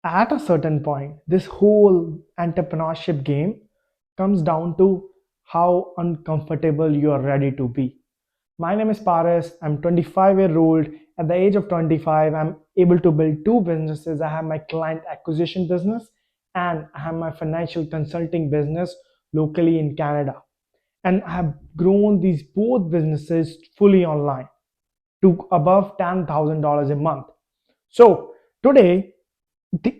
At a certain point, this whole entrepreneurship game comes down to how uncomfortable you are ready to be. My name is Paris. I'm 25-year old. At the age of 25, I'm able to build two businesses. I have my client acquisition business and I have my financial consulting business locally in Canada. And I have grown these both businesses fully online to above $10,000 a month. So today,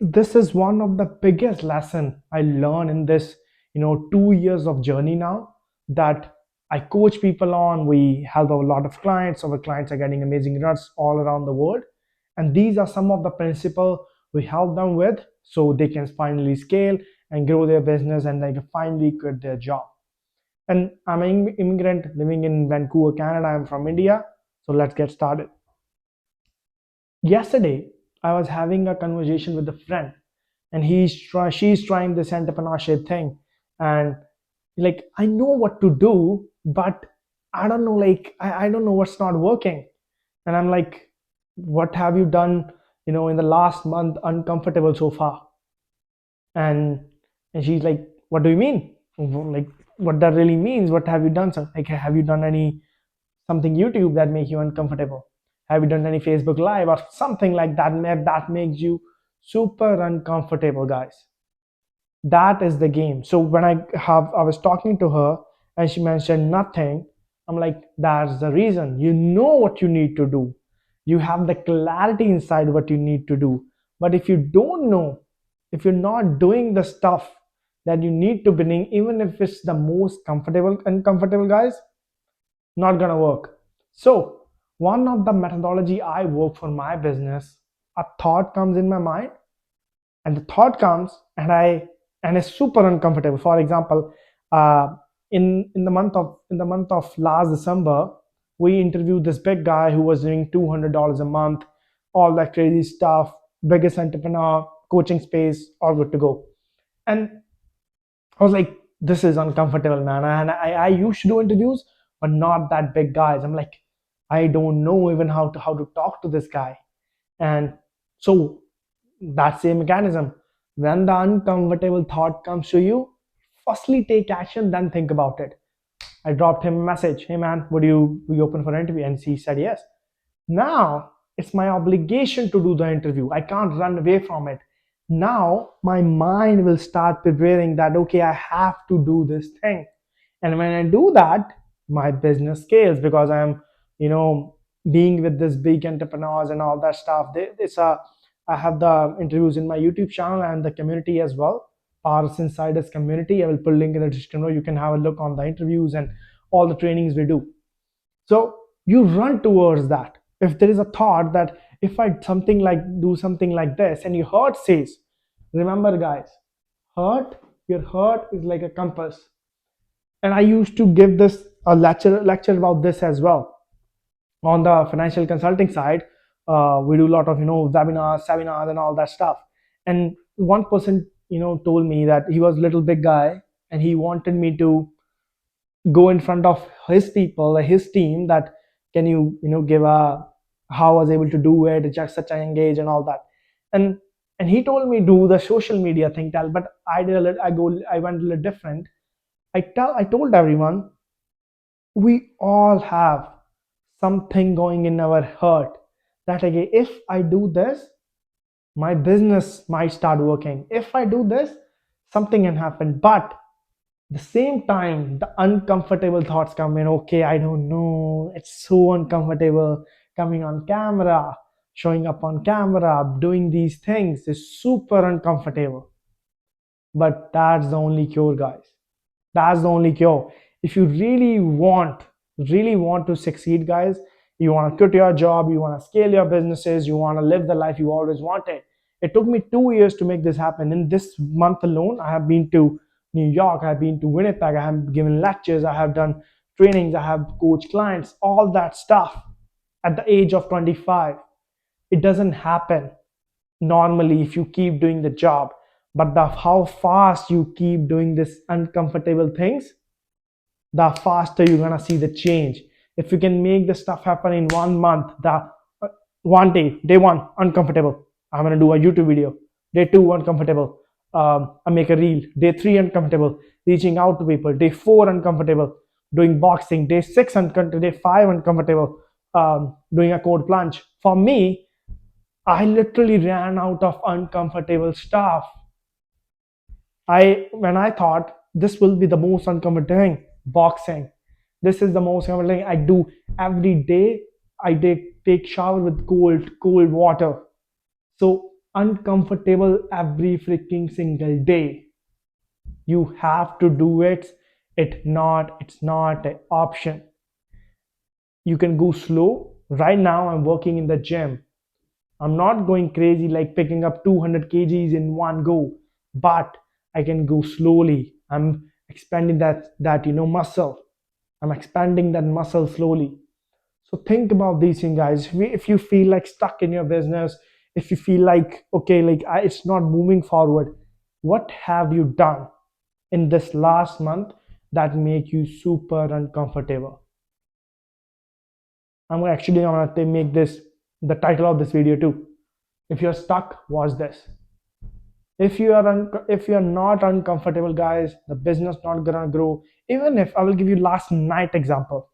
this is one of the biggest lesson I learned in this 2 years of journey now that I coach people on. We help a lot of clients. Our clients are getting amazing results all around the world, and these are some of the principles we help them with so they can finally scale and grow their business and they can finally quit their job. And I'm an immigrant living in Vancouver, Canada. I'm from India. So let's get started. Yesterday, I was having a conversation with a friend, and she's trying this entrepreneurship thing, and like I know what to do, but I don't know, like I don't know what's not working. And I'm like, what have you done, in the last month uncomfortable so far? And and she's like, what do you mean? Like, what that really means? What have you done? So, like, have you done any something YouTube that make you uncomfortable? Have you done any Facebook Live or something like that that makes you super uncomfortable, guys? That is the game. So when I was talking to her and she mentioned nothing, I'm like, that's the reason. You know what you need to do. You have the clarity inside what you need to do. But if you don't know, if you're not doing the stuff that you need to be doing, even if it's the most comfortable uncomfortable, guys, not gonna work. So one of the methodology I work for my business, a thought comes in my mind, and the thought comes, and it's super uncomfortable. For example, uh, in the month of last December, we interviewed this big guy who was doing $200 a month, all that crazy stuff, biggest entrepreneur, coaching space, all good to go. And I was like, this is uncomfortable, man. And I used to do interviews, but not that big guys. I'm like, I don't know even how to talk to this guy. And so that's the mechanism. When the uncomfortable thought comes to you, firstly take action, then think about it. I dropped him a message, hey man, would you be open for an interview? And he said yes. Now it's my obligation to do the interview. I can't run away from it. Now my mind will start preparing that, okay, I have to do this thing. And when I do that, my business scales because I'm, being with this big entrepreneurs and all that stuff. I have the interviews in my YouTube channel and the community as well. Paris Insiders community. I will put link in the description below. You can have a look on the interviews and all the trainings we do. So you run towards that. If there is a thought that if I do something like this, and your heart says, remember, guys, your heart is like a compass. And I used to give this a lecture about this as well. On the financial consulting side, we do a lot of webinars, seminars, and all that stuff. And one person told me that he was a little big guy, and he wanted me to go in front of his people, his team, that can give a how I was able to do it, just such an engage and all that. And he told me do the social media thing, tell. But I did a little, I went a little different. I told everyone, we all have something going in our heart that, okay, if I do this, my business might start working. If I do this, something can happen. But the same time, the uncomfortable thoughts come in. Okay, I don't know, it's so uncomfortable coming on camera, showing up on camera, doing these things is super uncomfortable. But that's the only cure, guys. That's the only cure. If you really want to succeed, guys, you want to quit your job, you want to scale your businesses, you want to live the life you always wanted. It took me 2 years to make this happen. In this month alone, I have been to New York, I have been to Winnipeg, I have given lectures, I have done trainings, I have coached clients, all that stuff at the age of 25. It doesn't happen normally if you keep doing the job, but how fast you keep doing this uncomfortable things, the faster you're gonna see the change. If you can make the stuff happen in 1 month, the one day one uncomfortable, I'm gonna do a YouTube video. Day 2, uncomfortable. I make a reel. Day 3, uncomfortable. Reaching out to people. Day 4, uncomfortable. Doing boxing. Day 6, uncomfortable. Day 5, uncomfortable. Doing a code plunge. For me, I literally ran out of uncomfortable stuff. When I thought this will be the most uncomfortable thing, boxing. This is the most uncomfortable thing I do every day. I take shower with cold water. So uncomfortable every freaking single day. You have to do it. It's not an option. You can go slow. Right now I'm working in the gym. I'm not going crazy like picking up 200 kgs in one go, but I can go slowly. I'm expanding that muscle. I'm expanding that muscle slowly. So think about these things, guys. If you feel like stuck in your business, if you feel like okay, like it's not moving forward, what have you done in this last month that make you super uncomfortable? I'm gonna make this the title of this video too. If you're stuck, watch this. If you're not uncomfortable, guys, the business not gonna grow. Even if I will give you last night example,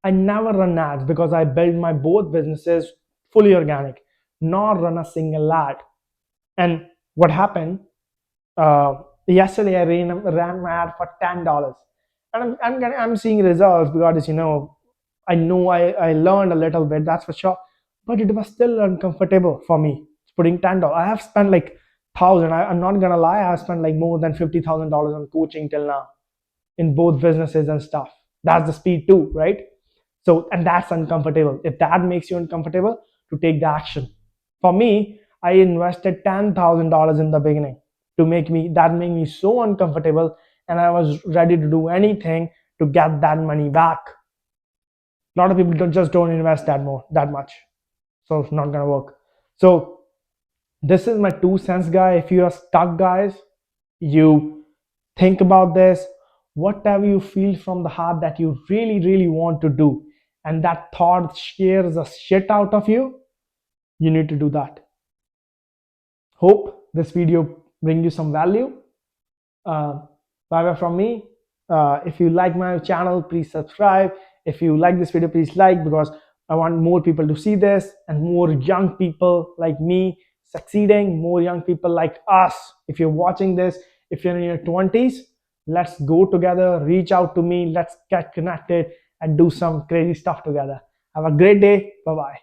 I never run ads because I built my both businesses fully organic, not run a single ad. And what happened? Yesterday I ran my ad for $10, and I'm seeing results because I know I learned a little bit, that's for sure, but it was still uncomfortable for me putting $10. I have spent like thousand. I'm not gonna lie, I have spent like more than $50,000 on coaching till now in both businesses and stuff. That's the speed too, right? So, and that's uncomfortable. If that makes you uncomfortable, to take the action. For me, I invested $10,000 in the beginning to make me so uncomfortable, and I was ready to do anything to get that money back. A lot of people don't invest that much, so it's not gonna work. So this is my 2 cents, guy. If you are stuck, guys, you think about this. Whatever you feel from the heart that you really want to do, and that thought scares the shit out of you, you need to do that. Hope this video brings you some value. Bye bye from me. If you like my channel, please subscribe. If you like this video, please like, because I want more people to see this and more young people like me succeeding, more young people like us. If you're watching this, if you're in your 20s, let's go together, reach out to me, let's get connected and do some crazy stuff together. Have a great day. Bye bye.